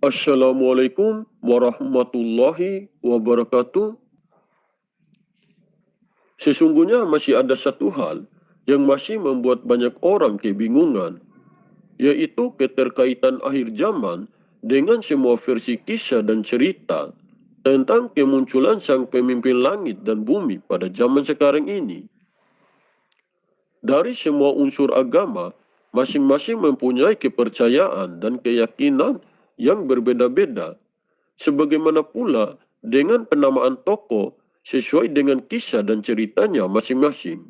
Assalamualaikum warahmatullahi wabarakatuh. Sesungguhnya masih ada satu hal yang masih membuat banyak orang kebingungan, yaitu keterkaitan akhir zaman dengan semua versi kisah dan cerita tentang kemunculan sang pemimpin langit dan bumi pada zaman sekarang ini. Dari semua unsur agama, masing-masing mempunyai kepercayaan dan keyakinan yang berbeda-beda. Sebagaimana pula dengan penamaan tokoh sesuai dengan kisah dan ceritanya masing-masing.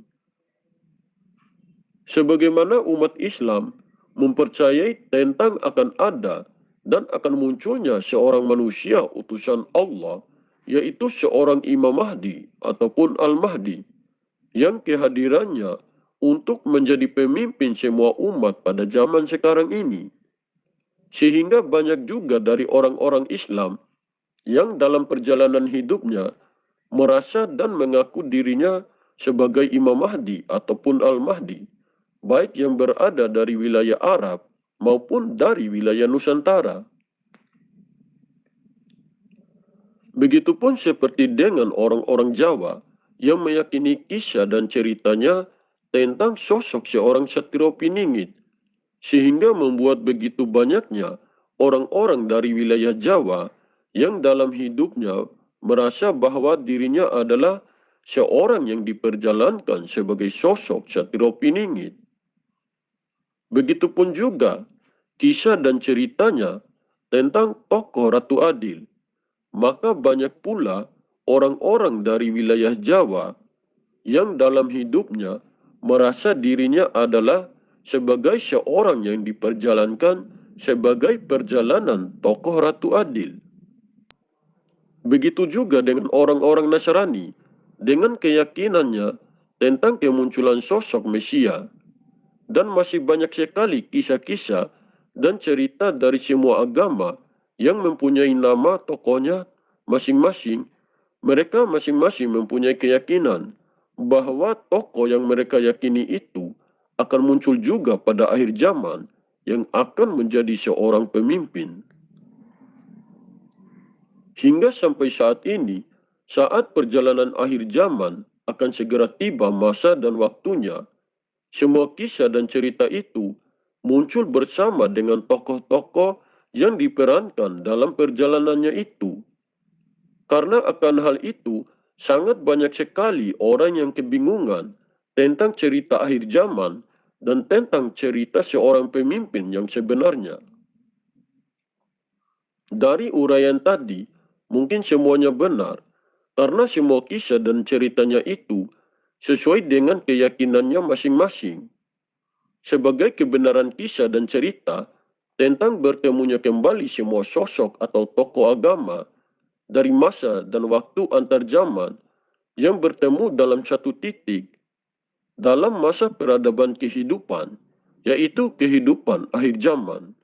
Sebagaimana umat Islam mempercayai tentang akan ada dan akan munculnya seorang manusia utusan Allah, yaitu seorang Imam Mahdi ataupun Al-Mahdi, yang kehadirannya untuk menjadi pemimpin semua umat pada zaman sekarang ini. Sehingga banyak juga dari orang-orang Islam yang dalam perjalanan hidupnya merasa dan mengaku dirinya sebagai Imam Mahdi ataupun Al-Mahdi, baik yang berada dari wilayah Arab maupun dari wilayah Nusantara. Begitupun seperti dengan orang-orang Jawa yang meyakini kisah dan ceritanya tentang sosok seorang Satrio Piningit, sehingga membuat begitu banyaknya orang-orang dari wilayah Jawa yang dalam hidupnya merasa bahwa dirinya adalah seorang yang diperjalankan sebagai sosok Satrio Piningit. Begitupun juga kisah dan ceritanya tentang tokoh Ratu Adil. Maka banyak pula orang-orang dari wilayah Jawa yang dalam hidupnya merasa dirinya adalah sebagai seorang yang diperjalankan sebagai perjalanan tokoh Ratu Adil. Begitu juga dengan orang-orang Nasrani dengan keyakinannya tentang kemunculan sosok Mesia. Dan masih banyak sekali kisah-kisah dan cerita dari semua agama yang mempunyai nama tokohnya masing-masing. Mereka masing-masing mempunyai keyakinan bahwa tokoh yang mereka yakini itu akan muncul juga pada akhir zaman yang akan menjadi seorang pemimpin. Hingga sampai saat ini, saat perjalanan akhir zaman akan segera tiba masa dan waktunya, semua kisah dan cerita itu muncul bersama dengan tokoh-tokoh yang diperankan dalam perjalanannya itu. Karena akan hal itu, sangat banyak sekali orang yang kebingungan tentang cerita akhir zaman dan tentang cerita seorang pemimpin yang sebenarnya. Dari uraian tadi, mungkin semuanya benar, karena semua kisah dan ceritanya itu sesuai dengan keyakinannya masing-masing. Sebagai kebenaran kisah dan cerita tentang bertemunya kembali semua sosok atau tokoh agama dari masa dan waktu antar zaman yang bertemu dalam satu titik dalam masa peradaban kehidupan, yaitu kehidupan akhir zaman.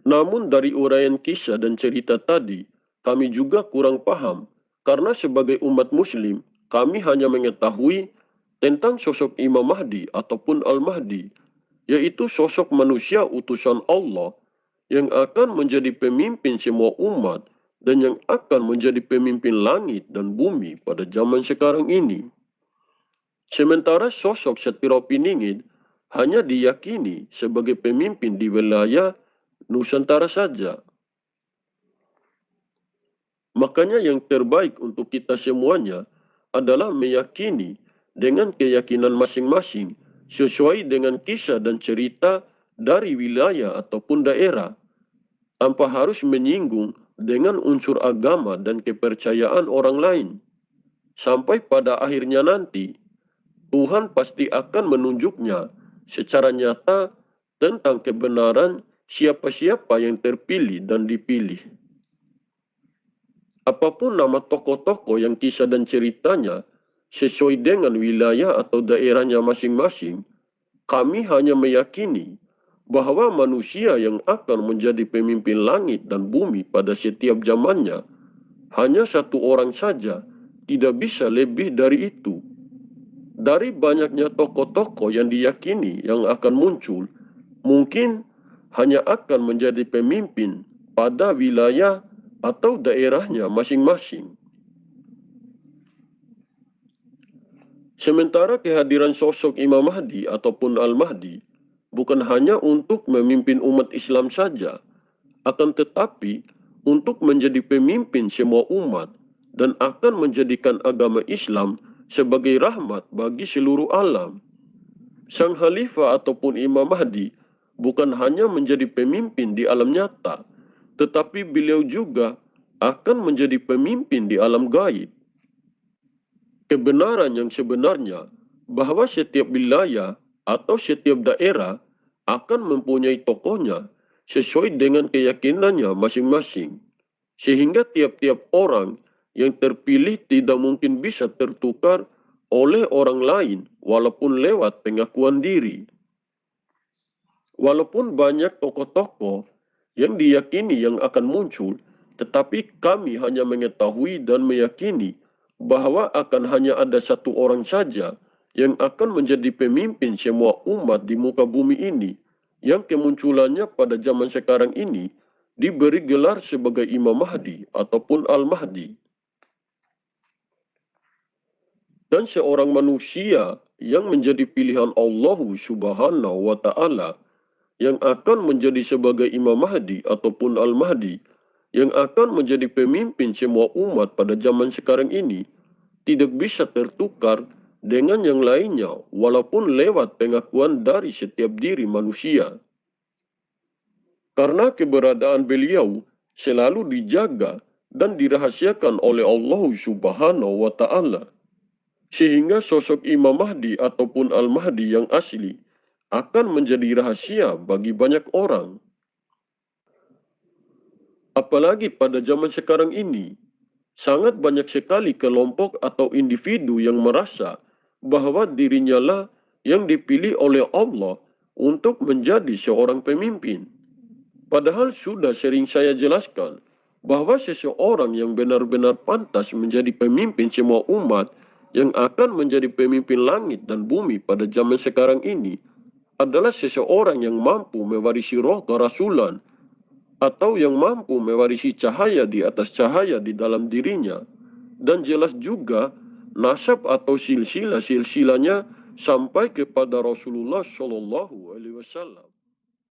Namun dari uraian kisah dan cerita tadi, kami juga kurang paham karena sebagai umat muslim, kami hanya mengetahui tentang sosok Imam Mahdi ataupun Al-Mahdi, yaitu sosok manusia utusan Allah yang akan menjadi pemimpin semua umat dan yang akan menjadi pemimpin langit dan bumi pada zaman sekarang ini. Sementara sosok Satrio Piningit hanya diyakini sebagai pemimpin di wilayah Nusantara saja. Makanya yang terbaik untuk kita semuanya adalah meyakini dengan keyakinan masing-masing sesuai dengan kisah dan cerita dari wilayah ataupun daerah, tanpa harus menyinggung dengan unsur agama dan kepercayaan orang lain. Sampai pada akhirnya nanti, Tuhan pasti akan menunjuknya secara nyata tentang kebenaran siapa-siapa yang terpilih dan dipilih. Apapun nama tokoh-tokoh yang kisah dan ceritanya sesuai dengan wilayah atau daerahnya masing-masing, kami hanya meyakini bahwa manusia yang akan menjadi pemimpin langit dan bumi pada setiap zamannya hanya satu orang saja, tidak bisa lebih dari itu. Dari banyaknya tokoh-tokoh yang diyakini yang akan muncul, mungkin hanya akan menjadi pemimpin pada wilayah atau daerahnya masing-masing. Sementara kehadiran sosok Imam Mahdi ataupun Al-Mahdi bukan hanya untuk memimpin umat Islam saja, akan tetapi untuk menjadi pemimpin semua umat dan akan menjadikan agama Islam sebagai rahmat bagi seluruh alam. Sang Khalifah ataupun Imam Mahdi bukan hanya menjadi pemimpin di alam nyata, tetapi beliau juga akan menjadi pemimpin di alam gaib. Kebenaran yang sebenarnya bahwa setiap wilayah atau setiap daerah akan mempunyai tokohnya sesuai dengan keyakinannya masing-masing. Sehingga tiap-tiap orang yang terpilih tidak mungkin bisa tertukar oleh orang lain walaupun lewat pengakuan diri. Walaupun banyak tokoh-tokoh yang diyakini yang akan muncul, tetapi kami hanya mengetahui dan meyakini bahwa akan hanya ada satu orang saja yang akan menjadi pemimpin semua umat di muka bumi ini, yang kemunculannya pada zaman sekarang ini diberi gelar sebagai Imam Mahdi ataupun Al-Mahdi. Dan seorang manusia yang menjadi pilihan Allah Subhanahu wa Ta'ala yang akan menjadi sebagai Imam Mahdi ataupun Al-Mahdi, yang akan menjadi pemimpin semua umat pada zaman sekarang ini, tidak bisa tertukar dengan yang lainnya walaupun lewat pengakuan dari setiap diri manusia. Karena keberadaan beliau selalu dijaga dan dirahasiakan oleh Allah Subhanahu wa Ta'ala. Sehingga sosok Imam Mahdi ataupun Al-Mahdi yang asli akan menjadi rahasia bagi banyak orang. Apalagi pada zaman sekarang ini, sangat banyak sekali kelompok atau individu yang merasa bahwa dirinya lah yang dipilih oleh Allah untuk menjadi seorang pemimpin. Padahal sudah sering saya jelaskan bahwa seseorang yang benar-benar pantas menjadi pemimpin semua umat yang akan menjadi pemimpin langit dan bumi pada zaman sekarang ini adalah seseorang yang mampu mewarisi roh kerasulan atau yang mampu mewarisi cahaya di atas cahaya di dalam dirinya, dan jelas juga nasab atau silsilah-silsilahnya sampai kepada Rasulullah Shallallahu Alaihi Wasallam.